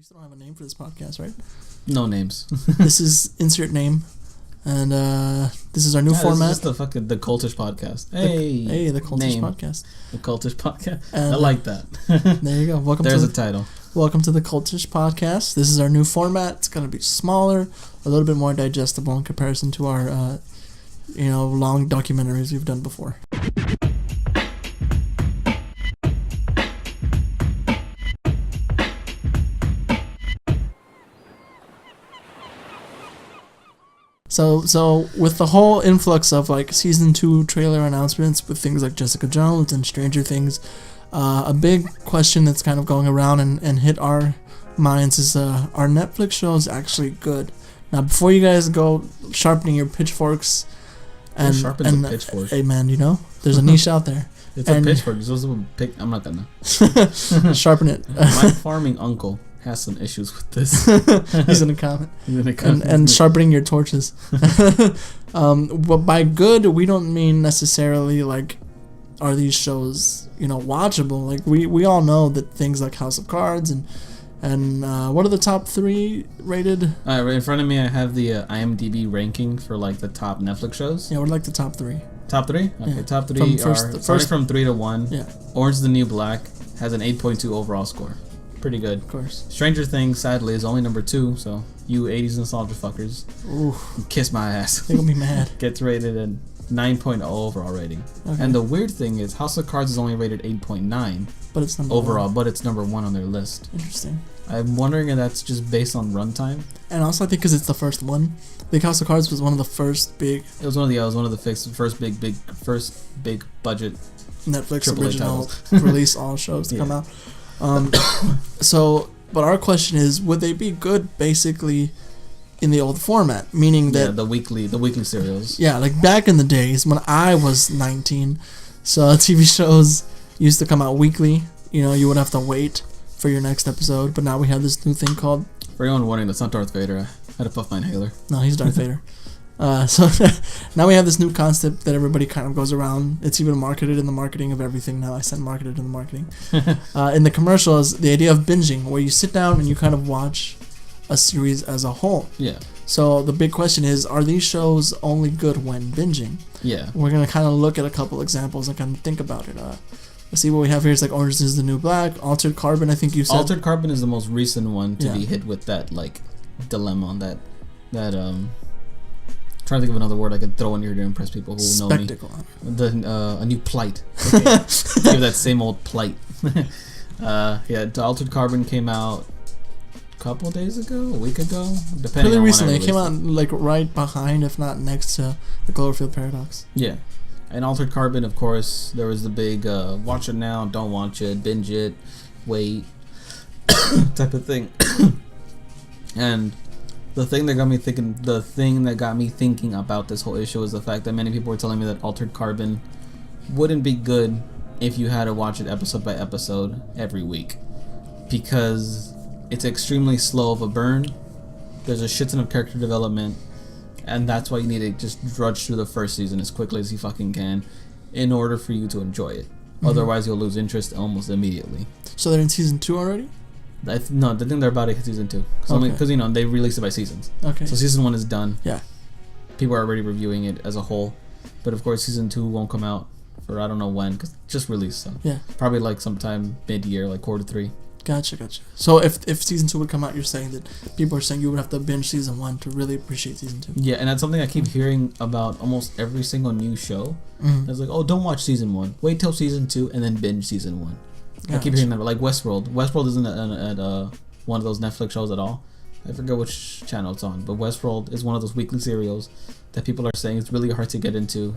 We still don't have a name for this podcast, right? No names. This is insert name, and this is our new format. This is the Cultish podcast. Hey, the Cultish podcast. The Cultish podcast. And, I like that. There you go. There's a title. Welcome to the Cultish podcast. This is our new format. It's gonna be smaller, a little bit more digestible in comparison to our, long documentaries we've done before. So with the whole influx of like season 2 trailer announcements with things like Jessica Jones and Stranger Things, a big question that's kind of going around and hit our minds is, are Netflix shows actually good? Now, before you guys go sharpening your pitchforks and a pitchfork? Hey man, there's a niche out there. It's a pitchfork. You're supposed to pick. I'm not gonna sharpen it. My farming uncle has some issues with this. He's gonna comment. And sharpening your torches. But by good, we don't mean necessarily like, are these shows watchable? Like we all know that things like House of Cards and what are the top 3 rated? Right in front of me, I have the IMDb ranking for like the top Netflix shows. Yeah, we're like the top 3. Top 3? Okay, yeah. Top 3 starting from 3 to 1. Yeah. Orange is the New Black has an 8.2 overall score. Pretty good. Of course. Stranger Things, sadly, is only number 2, so you 80s nostalgia fuckers, kiss my ass. They're gonna be mad. Gets rated at 9.0 overall rating. Okay. And the weird thing is, House of Cards is only rated 8.9 but it's number overall, 1. But it's number 1 on their list. Interesting. I'm wondering if that's just based on runtime. And also, I think because it's the first one. I think House of Cards was one of the first big. It was one of the first big budget Netflix original release all shows to come out. But our question is, would they be good basically in the old format? Meaning that the weekly serials. Yeah, like back in the days when I was 19, so TV shows used to come out weekly. You would have to wait for your next episode, but now we have this new thing called... For anyone wondering, that's not Darth Vader. I had to puff my inhaler. No, he's Darth Vader. So now we have this new concept that everybody kind of goes around. It's even marketed in the marketing of everything now. I said marketed in the marketing. In the commercials, the idea of binging, where you sit down and you kind of watch a series as a whole. Yeah. So the big question is, are these shows only good when binging? Yeah. We're going to kind of look at a couple examples and kind of think about it. Let's see what we have here. It's like Orange is the New Black, Altered Carbon, I think you said. Altered Carbon is the most recent one to be hit with that like dilemma, that trying to think of another word I could throw in here to impress people who know me. Spectacle. A new plight. Okay. Give that same old plight. Altered Carbon came out a couple days ago, a week ago, depending. Really on recently, when it came out like right behind, if not next to, the Cloverfield Paradox. Yeah. And Altered Carbon, of course, there was the big watch it now, don't watch it, binge it, wait type of thing. And the thing that got me thinking about this whole issue was the fact that many people were telling me that Altered Carbon wouldn't be good if you had to watch it episode by episode every week, because it's extremely slow of a burn. There's a shit ton of character development, and that's why you need to just drudge through the first season as quickly as you fucking can in order for you to enjoy it. Mm-hmm. Otherwise, you'll lose interest almost immediately. So they're in season 2 already? No, I think they're about to hit season 2. Because they release it by seasons. Okay. So season 1 is done. Yeah. People are already reviewing it as a whole, but of course season 2 won't come out for I don't know when, because just released. So yeah. Probably like sometime mid-year, like quarter 3. Gotcha. So if season 2 would come out, you're saying that people are saying you would have to binge season 1 to really appreciate season 2. Yeah, and that's something I keep hearing about almost every single new show. Mm-hmm. It's like, oh, don't watch season 1. Wait till season 2 and then binge season 1. Gotcha. I keep hearing that, like Westworld. Westworld isn't at one of those Netflix shows at all. I forget which channel it's on, but Westworld is one of those weekly serials that people are saying it's really hard to get into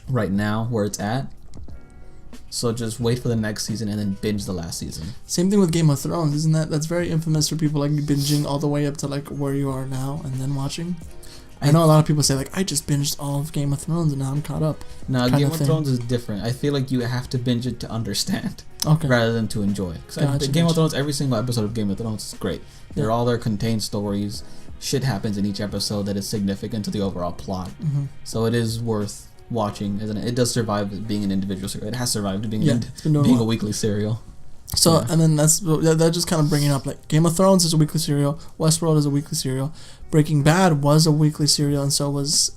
right now where it's at. So just wait for the next season and then binge the last season. Same thing with Game of Thrones, isn't that? That's very infamous for people like binging all the way up to like where you are now and then watching. I know a lot of people say like, I just binged all of Game of Thrones and now I'm caught up. No, Game of Thrones is different. I feel like you have to binge it to understand, rather than to enjoy. Game of Thrones, every single episode of Game of Thrones is great. They're all their contained stories. Shit happens in each episode that is significant to the overall plot. Mm-hmm. So it is worth watching, isn't it? It does survive being an individual serial. It has survived being a weekly serial. So, Yeah. and then that just kind of bringing up, like, Game of Thrones is a weekly serial, Westworld is a weekly serial, Breaking Bad was a weekly serial, and so was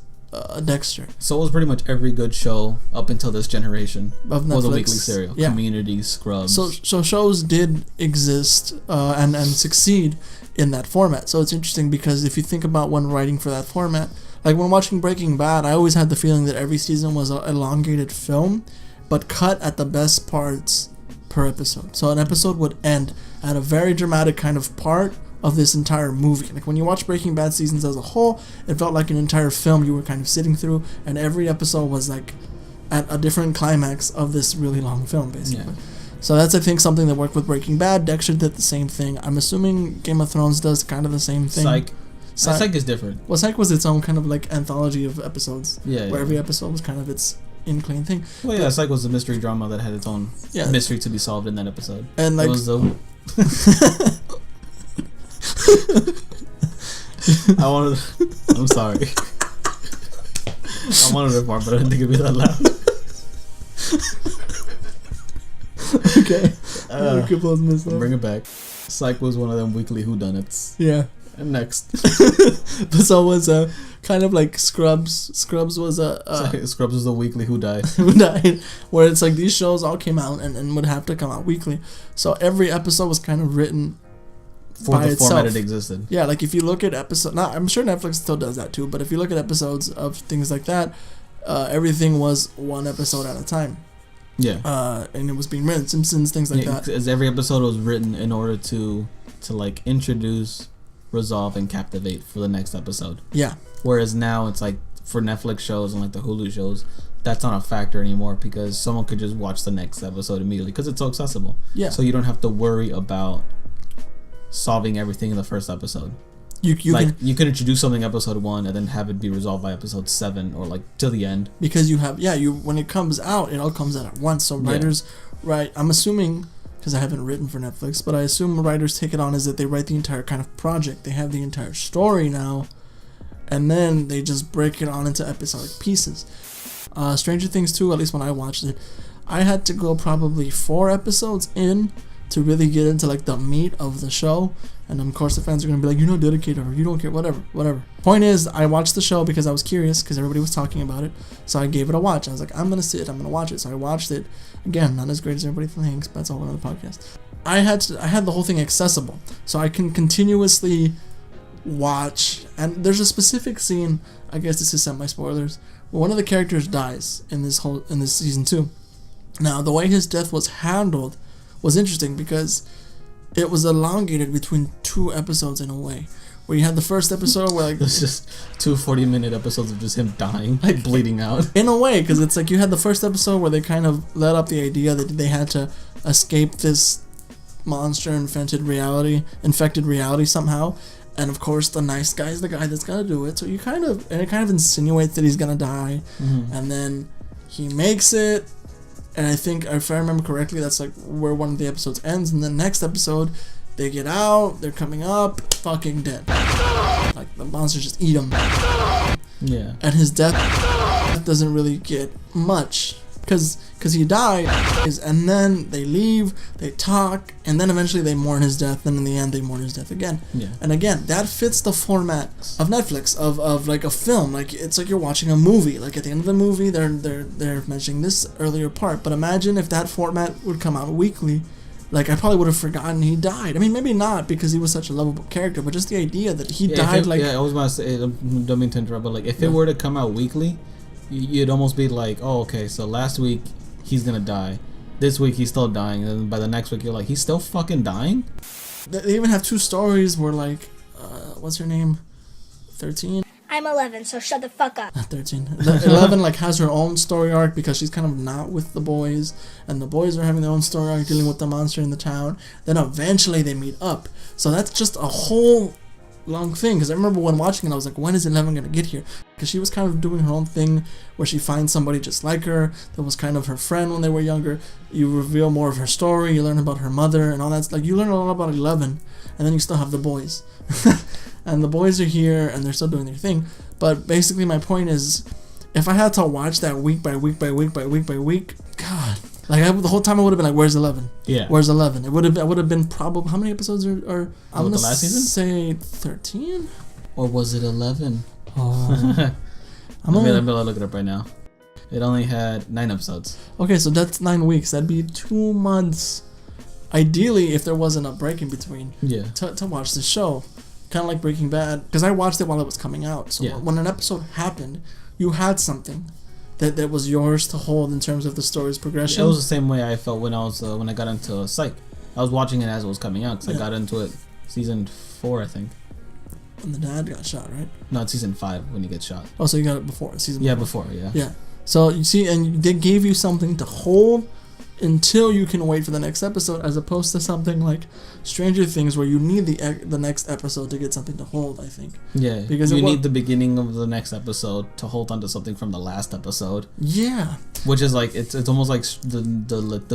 Dexter. So it was pretty much every good show up until this generation Of was a Netflix. weekly serial. Yeah. Community, Scrubs. So shows did exist and succeed in that format. So it's interesting because if you think about when writing for that format, like when watching Breaking Bad, I always had the feeling that every season was an elongated film, but cut at the best parts per episode. So an episode would end at a very dramatic kind of part of this entire movie. Like when you watch Breaking Bad seasons as a whole, it felt like an entire film you were kind of sitting through, and every episode was like at a different climax of this really long film, basically. Yeah. So that's, I think, something that worked with Breaking Bad. Dexter did the same thing. I'm assuming Game of Thrones does kind of the same thing. Psych is different. Well, Psych was its own kind of like anthology of episodes. Yeah. Where every episode was kind of its in clean thing. Well, yeah, Psych was a mystery drama that had its own Yeah. mystery to be solved in that episode. And like It was the I'm sorry. I wanted it more, but I didn't think it'd be that loud. Okay. Bring it back. Psych was one of them weekly whodunits. Yeah. And next. But so was kind of like Scrubs. Scrubs was Scrubs was the weekly Who Died. Who Died, where it's like these shows all came out and would have to come out weekly. So every episode was kind of written For by the itself. format it existed. Yeah, like if you look at I'm sure Netflix still does that too, but if you look at episodes of things like that, everything was one episode at a time. Yeah. And it was being written, Simpsons, things like that. As every episode was written in order to like introduce, resolve, and captivate for the next episode. Yeah. Whereas now it's like for Netflix shows and like the Hulu shows, that's not a factor anymore because someone could just watch the next episode immediately because it's so accessible. Yeah. So you don't have to worry about solving everything in the first episode. You You can introduce something episode 1 and then have it be resolved by episode 7 or like till the end. Because you have when it comes out, it all comes out at once. So writers write. I'm assuming, because I haven't written for Netflix, but I assume writers take it on as that they write the entire kind of project. They have the entire story now, and then they just break it on into episodic pieces. Stranger Things 2, at least when I watched it, I had to go probably 4 episodes in to really get into like the meat of the show. And of course the fans are going to be like, you're not dedicated, or you don't care, whatever. Point is, I watched the show because I was curious, because everybody was talking about it. So I gave it a watch. I was like, I'm going to watch it. So I watched it. Again, not as great as everybody thinks, but that's a whole other podcast. I had the whole thing accessible. So I can continuously watch. And there's a specific scene, I guess this is semi-spoilers, where one of the characters dies in this season 2. Now, the way his death was handled was interesting because it was elongated between 2 episodes in a way. Where you had the first episode where like it's just 2 40-minute episodes of just him dying, like bleeding out. In a way, because it's like you had the first episode where they kind of let up the idea that they had to escape this monster infected reality somehow. And of course, the nice guy is the guy that's gonna do it. So it kind of insinuates that he's gonna die, and then he makes it. And I think, if I remember correctly, that's like where one of the episodes ends. And the next episode, they get out, they're coming up, fucking dead. Like, the monsters just eat him. Yeah. And his death doesn't really get much. Because he dies, and then they leave, they talk, and then eventually they mourn his death, and in the end they mourn his death again. Yeah. And again, that fits the format of Netflix, of like a film. Like, it's like you're watching a movie. Like, at the end of the movie, they're mentioning this earlier part. But imagine if that format would come out weekly. Like, I probably would have forgotten he died. I mean, maybe not because he was such a lovable character, but just the idea that he died, I was about to say, don't mean to interrupt, but like, if it were to come out weekly, you'd almost be like, oh, okay, so last week he's gonna die, this week he's still dying, and then by the next week you're like, he's still fucking dying? They even have 2 stories where like, what's her name? 13? I'm 11, so shut the fuck up. 13. 11 like has her own story arc because she's kind of not with the boys, and the boys are having their own story arc dealing with the monster in the town. Then eventually they meet up. So that's just a whole long thing, because I remember when watching it, I was like, when is 11 gonna get here? Because she was kind of doing her own thing where she finds somebody just like her that was kind of her friend when they were younger. You reveal more of her story, you learn about her mother and all that. Like, you learn a lot about 11, and then you still have the boys. And the boys are here and they're still doing their thing. But basically my point is, if I had to watch that week by week by week by week by week, God, Like the whole time I would have been like, "Where's 11? Yeah. Where's 11?" I would have been probably how many episodes are I'm gonna the last season? say 13. Or was it 11? Oh, I'm gonna look it up right now. It only had 9 episodes. okay, so that's 9 weeks. That'd be 2 months. Ideally, if there wasn't a break in between, Yeah. to watch the show, kind of like Breaking Bad, because I watched it while it was coming out. So Yeah. when an episode happened, you had something that was yours to hold in terms of the story's progression. It was the same way I felt when I got into Psych. I was watching it as it was coming out because I got into it season 4, I think. When the dad got shot, right? No, it's season 5 when he gets shot. Oh, so you got it before season. Yeah, before. before, yeah. Yeah. So you see, and they gave you something to hold until you can wait for the next episode, as opposed to something like Stranger Things, where you need the next episode to get something to hold. I think. Yeah, Because you need the beginning of the next episode to hold on to something from the last episode. Yeah. Which is like it's almost like the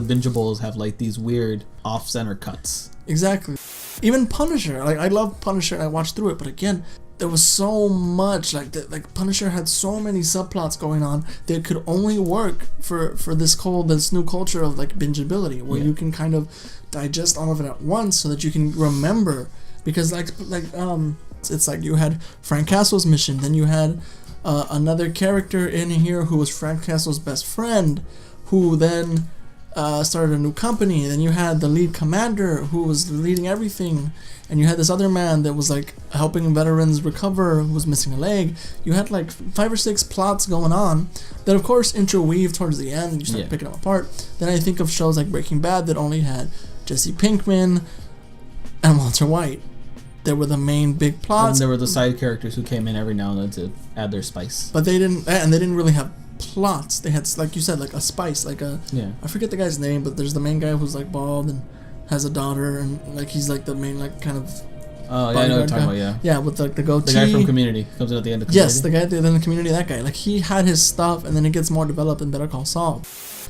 bingeables have like these weird off-center cuts. Exactly. Even Punisher, like I love Punisher and I watched through it, but again, there was so much like Punisher had so many subplots going on that could only work for this new culture of like bingeability, where you can kind of digest all of it at once so that you can remember, because it's like you had Frank Castle's mission, then you had another character in here who was Frank Castle's best friend, who then started a new company. Then you had the lead commander who was leading everything, and you had this other man that was like helping veterans recover who was missing a leg. You had like 5 or 6 plots going on that of course interweave towards the end. You start picking them apart. Then I think of shows like Breaking Bad that only had Jesse Pinkman and Walter White. They were the main big plots. And there were the side characters who came in every now and then to add their spice. But they didn't really have plots. They had, like you said, like a spice, like a I forget the guy's name, but there's the main guy who's like bald and has a daughter, and like he's like the main like kind of oh yeah, I know what you're talking about. Yeah, with like the goatee. The guy from Community comes in at the end of Community. Yes, the guy in the Community, that guy, like he had his stuff, and then it gets more developed in Better Call Saul,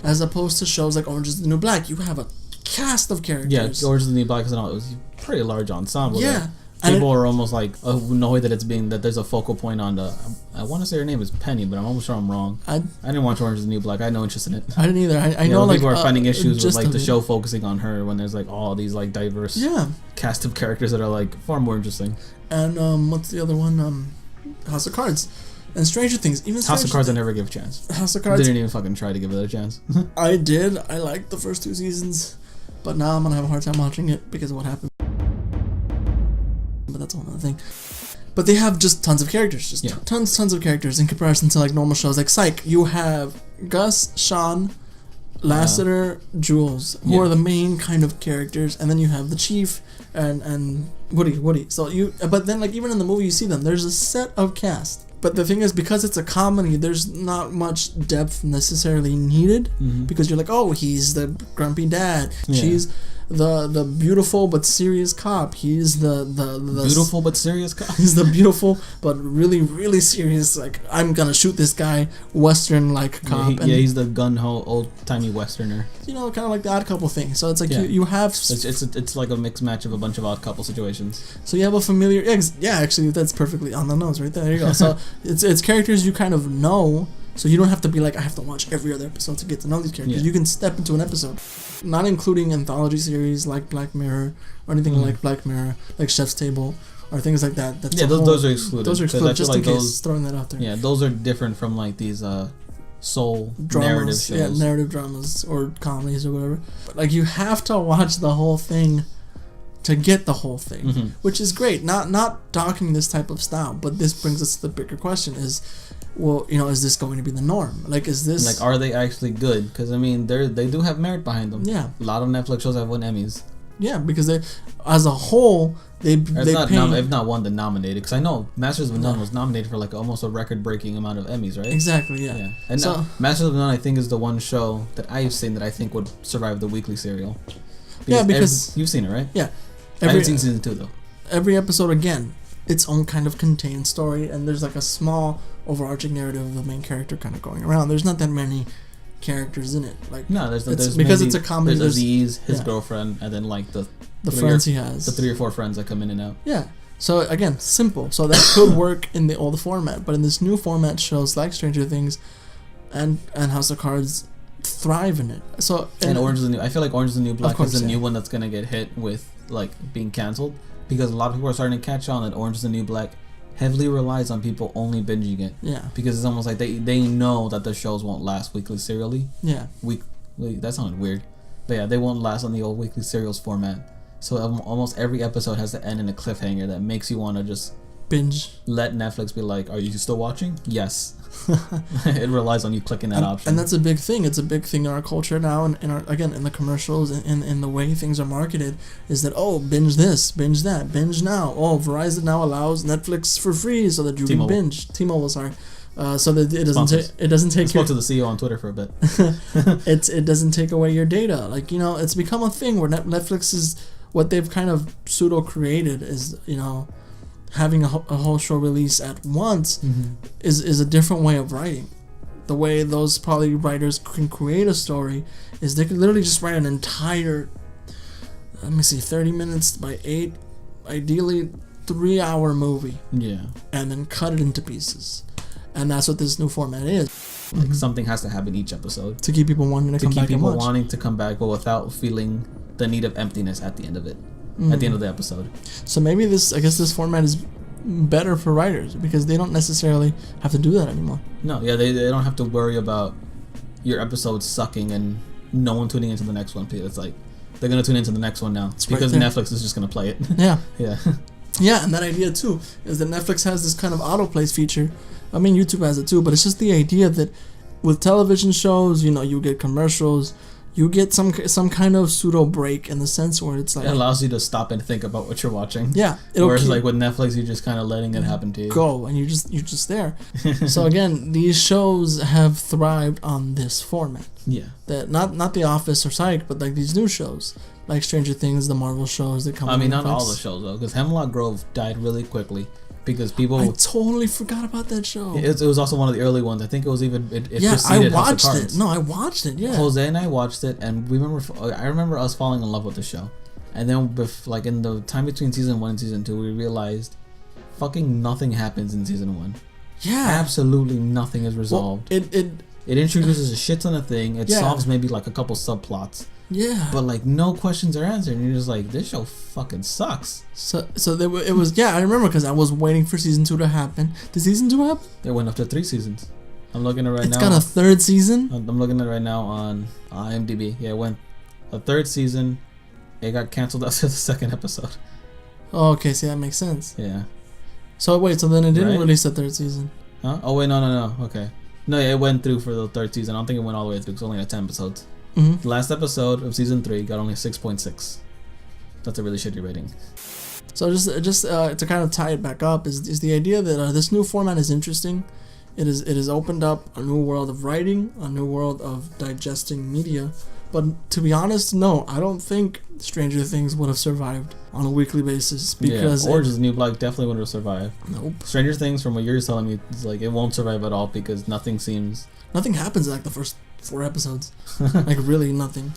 as opposed to shows like Orange Is the New Black. You have a cast of characters. Yeah, Orange Is the New Black is it was a pretty large ensemble. Yeah. People are almost like annoyed that there's a focal point on the. I want to say her name is Penny, but I'm almost sure I'm wrong. I didn't watch Orange Is the New Black. I had no interest in it. I didn't either. I know like people are finding issues with like the show focusing on her when there's like all these like diverse cast of characters that are like far more interesting. And what's the other one? House of Cards and Stranger Things. Even House of Cards, I never gave a chance. House of Cards. Didn't even fucking try to give it a chance. I did. I liked the first 2 seasons, but now I'm gonna have a hard time watching it because of what happened. But that's a whole other thing. But they have just tons of characters, tons of characters in comparison to like normal shows like Psych. You have Gus, Sean, Lassiter, Jules, who are the main kind of characters, and then you have the Chief and Woody. So but then like even in the movie you see them. There's a set of cast. But the thing is, because it's a comedy, there's not much depth necessarily needed, because you're like, oh, he's the grumpy dad. She's the beautiful but serious cop. He's the beautiful but serious cop. He's the beautiful but really, really serious, like, I'm gonna shoot this guy, Western like cop. He's the gun ho old timey Westerner. You know, kind of like the Odd Couple thing. So it's like you have it's like a mixed match of a bunch of Odd Couple situations. So you have a familiar actually that's perfectly on the nose right there. There you go. So it's characters you kind of know. So you don't have to be like, I have to watch every other episode to get to know these characters. You can step into an episode, not including anthology series like Black Mirror or anything like Black Mirror, like Chef's Table or things like that. Those are excluded. Those are excluded, just in case, throwing that out there. Yeah, those are different from like these soul dramas, narrative shows. Yeah, narrative dramas or comedies or whatever. But like you have to watch the whole thing to get the whole thing, which is great. Not docking this type of style, but this brings us to the bigger question: is, well, is this going to be the norm? Like, is this like, are they actually good? Because I mean, they do have merit behind them. Yeah, a lot of Netflix shows have won Emmys. Yeah, because they, as a whole, if not won, then nominated. Because I know Masters of None was nominated for like almost a record-breaking amount of Emmys, right? Exactly. Yeah. And so, Masters of None, I think, is the one show that I've seen that I think would survive the weekly serial. Because you've seen it, right? Yeah. I haven't seen season 2 though. Every episode, again, its own kind of contained story, and there's like a small overarching narrative of the main character kind of going around. There's not that many characters in it. Like, no, there's because it's a comedy. There's Aziz, his girlfriend, and then like the friends he has, the 3 or 4 friends that come in and out. Yeah. So again, simple. So that could work in the older format, but in this new format, shows like Stranger Things and House of Cards thrive in it. So and Orange is the New. I feel like Orange is the New Black course, is the new one that's gonna get hit with like being canceled because a lot of people are starting to catch on that Orange is the New Black heavily relies on people only binging it. Yeah. Because it's almost like they know that the shows won't last weekly serially. Yeah. That sounded weird, but yeah, they won't last on the old weekly serials format. So almost every episode has to end in a cliffhanger that makes you want to just binge. Let Netflix be like, are you still watching? Yes. It relies on you clicking that option. And that's a big thing. It's a big thing in our culture now, and in our, again, in the commercials and in the way things are marketed, is that, oh, binge this, binge that, binge now. Oh, Verizon now allows Netflix for free so that you can binge. T-Mobile, sorry. So that it doesn't take. I spoke to the CEO on Twitter for a bit. It doesn't take away your data. Like, you know, it's become a thing where Netflix is what they've kind of pseudo created is, you know, having a whole show release at once is a different way of writing. The way those probably writers can create a story is they could literally just write an entire, 30 minutes by 8, ideally 3-hour movie. Yeah. And then cut it into pieces. And that's what this new format is. Like something has to happen each episode to keep people wanting to come back and watch. To keep people wanting to come back, but without feeling the need of emptiness at the end of it. At the end of the episode. So maybe this format is better for writers because they don't necessarily have to do that anymore. No, yeah, they don't have to worry about your episode sucking and no one tuning into the next one. It's like they're gonna tune into the next one now because Netflix is just gonna play it. Yeah. Yeah. Yeah, and that idea too is that Netflix has this kind of autoplay feature. I mean, YouTube has it too, but it's just the idea that with television shows, you know, you get commercials. You get some kind of pseudo break in the sense where it's like it allows you to stop and think about what you're watching. Yeah, whereas like with Netflix, you're just kind of letting it happen to you. Go and you're just there. So again, these shows have thrived on this format. Yeah. That not The Office or Psych, but like these new shows like Stranger Things, the Marvel shows that come. I mean, not all the shows though, because Hemlock Grove died really quickly. Because people, I totally forgot about that show. It was also one of the early ones. I think it was even. Yeah, I watched it. No, I watched it. Yeah, Jose and I watched it, and I remember us falling in love with the show, and then like in the time between season 1 and season 2, we realized, fucking nothing happens in season 1. Yeah, absolutely nothing is resolved. Well, it introduces a shit ton of thing. It solves maybe like a couple subplots. Yeah. But like no questions are answered, and you're just like, this show fucking sucks. So it was I remember because I was waiting for season 2 to happen. Did season 2 happen? It went up to 3 seasons. I'm looking at it right now. It's got a 3rd season. I'm looking at it right now on IMDb. Yeah, it went a 3rd season. It got canceled after the 2nd episode. Oh, okay. See, that makes sense. Yeah. So wait, so then it didn't release the 3rd season? Huh? Oh wait, no. Okay. No, it went through for the 3rd season. I don't think it went all the way through. It's only had 10 episodes. The last episode of season 3 got only 6.6. That's a really shitty rating. So just to kind of tie it back up is the idea that this new format is interesting. It has opened up a new world of writing, a new world of digesting media. But to be honest, no, I don't think Stranger Things would have survived on a weekly basis because Orange is the New Black definitely wouldn't have survived. Nope. Stranger Things, from what you're telling me, is like it won't survive at all because nothing happens in like the first 4 episodes. Like really nothing.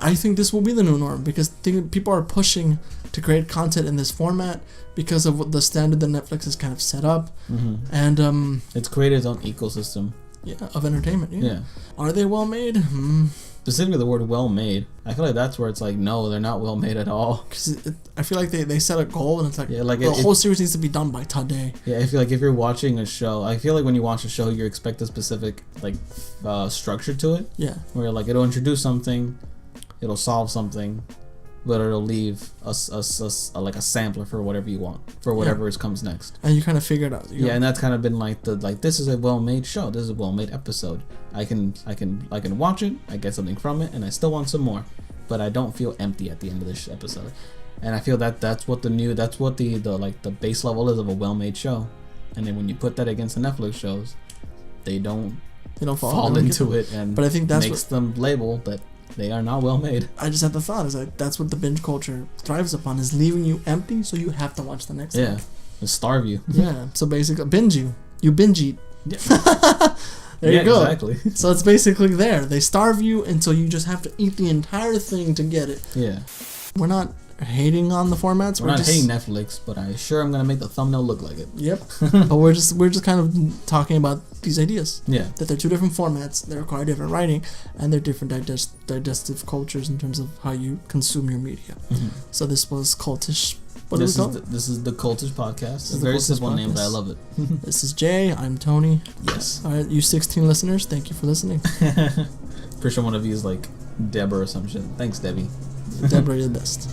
I think this will be the new norm because people are pushing to create content in this format because of what the standard that Netflix has kind of set up, and it's created its own ecosystem. Yeah, of entertainment. Yeah. Are they well made? Specifically the word well made. I feel like that's where it's like, no, they're not well made at all. Because I feel like they set a goal and it's like, the whole series needs to be done by today. Yeah, I feel like if you're watching a show, I feel like when you watch a show, you expect a specific like structure to it. Yeah. Where like it'll introduce something, it'll solve something, but it'll leave like a sampler for whatever you want, for whatever comes next. And you kind of figure it out. And that's kind of been like this is a well-made show. This is a well-made episode. I can watch it. I get something from it, and I still want some more, but I don't feel empty at the end of this episode. And I feel that's what the base level is of a well-made show. And then when you put that against the Netflix shows, they don't fall into it, and but I think that's makes them label that they are not well made. I just had the thought is like that's what the binge culture thrives upon, is leaving you empty so you have to watch the next one. Yeah, starve you. Yeah, so basically binge you binge eat. Yeah. There you go. Exactly. So it's basically there. They starve you until you just have to eat the entire thing to get it. Yeah. We're not hating on the formats. We're not hating Netflix, but I sure am gonna make the thumbnail look like it. Yep. But we're just kind of talking about these ideas. Yeah. That they're two different formats. They require different writing, and they're different digestive cultures in terms of how you consume your media. Mm-hmm. So this was Cultish. What this do we call it? This is the Cultish podcast. It's a the very Cultish simple name, but I podcast. love it. This is Jay. I'm Tony. Yes. All right, you 16 listeners, thank you for listening. Pretty sure one of you is like Deborah or some shit. Thanks, Debbie. Deborah, you're the best.